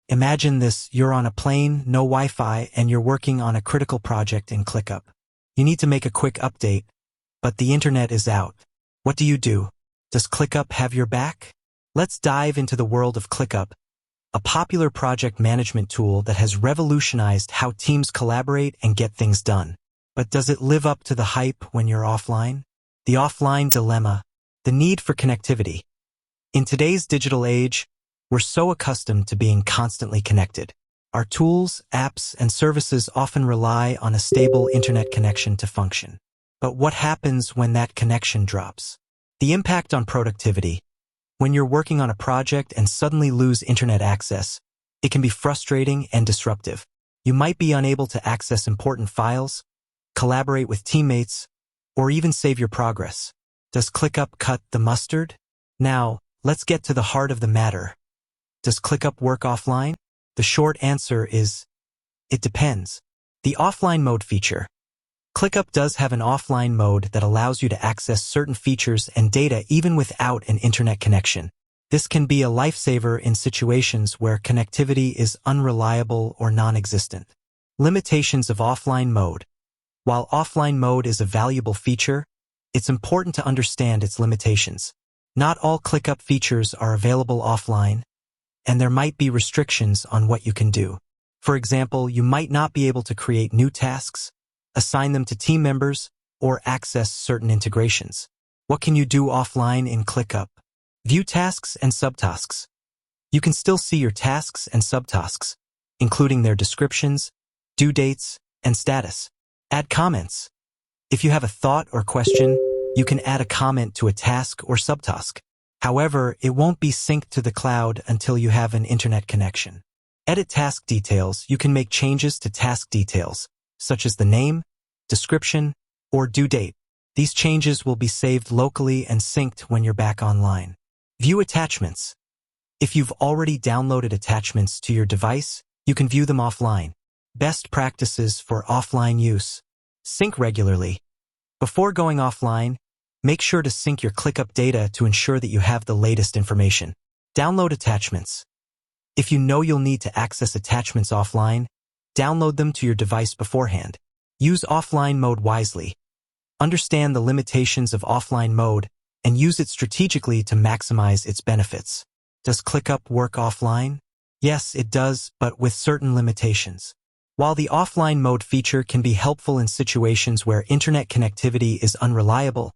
Imagine this, you're on a plane, no Wi-Fi, and you're working on a critical project in ClickUp. You need to make a quick update, but the internet is out. What do? Does ClickUp have your back? Let's dive into the world of ClickUp, a popular project management tool that has revolutionized how teams collaborate and get things done. But does it live up to the hype when you're offline? The offline dilemma, the need for connectivity. In today's digital age, we're so accustomed to being constantly connected. Our tools, apps, and services often rely on a stable internet connection to function. But what happens when that connection drops? The impact on productivity. When you're working on a project and suddenly lose internet access, it can be frustrating and disruptive. You might be unable to access important files, collaborate with teammates, or even save your progress. Does ClickUp cut the mustard? Now, let's get to the heart of the matter. Does ClickUp work offline? The short answer is, it depends. The offline mode feature. ClickUp does have an offline mode that allows you to access certain features and data even without an internet connection. This can be a lifesaver in situations where connectivity is unreliable or non-existent. Limitations of offline mode. While offline mode is a valuable feature, it's important to understand its limitations. Not all ClickUp features are available offline, and there might be restrictions on what you can do. For example, you might not be able to create new tasks, assign them to team members, or access certain integrations. What can you do offline in ClickUp? View tasks and subtasks. You can still see your tasks and subtasks, including their descriptions, due dates, and status. Add comments. If you have a thought or question, you can add a comment to a task or subtask. However, it won't be synced to the cloud until you have an internet connection. Edit task details. You can make changes to task details, such as the name, description, or due date. These changes will be saved locally and synced when you're back online. View attachments. If you've already downloaded attachments to your device, you can view them offline. Best practices for offline use. Sync regularly. Before going offline, make sure to sync your ClickUp data to ensure that you have the latest information. Download attachments. If you know you'll need to access attachments offline, download them to your device beforehand. Use offline mode wisely. Understand the limitations of offline mode and use it strategically to maximize its benefits. Does ClickUp work offline? Yes, it does, but with certain limitations. While the offline mode feature can be helpful in situations where internet connectivity is unreliable,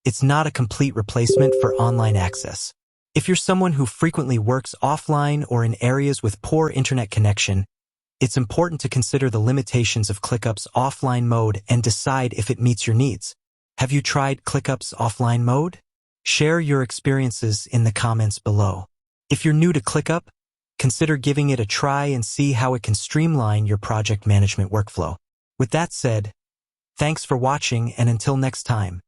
it's not a complete replacement for online access. If you're someone who frequently works offline or in areas with poor internet connection, it's important to consider the limitations of ClickUp's offline mode and decide if it meets your needs. Have you tried ClickUp's offline mode? Share your experiences in the comments below. If you're new to ClickUp, consider giving it a try and see how it can streamline your project management workflow. With that said, thanks for watching, and until next time.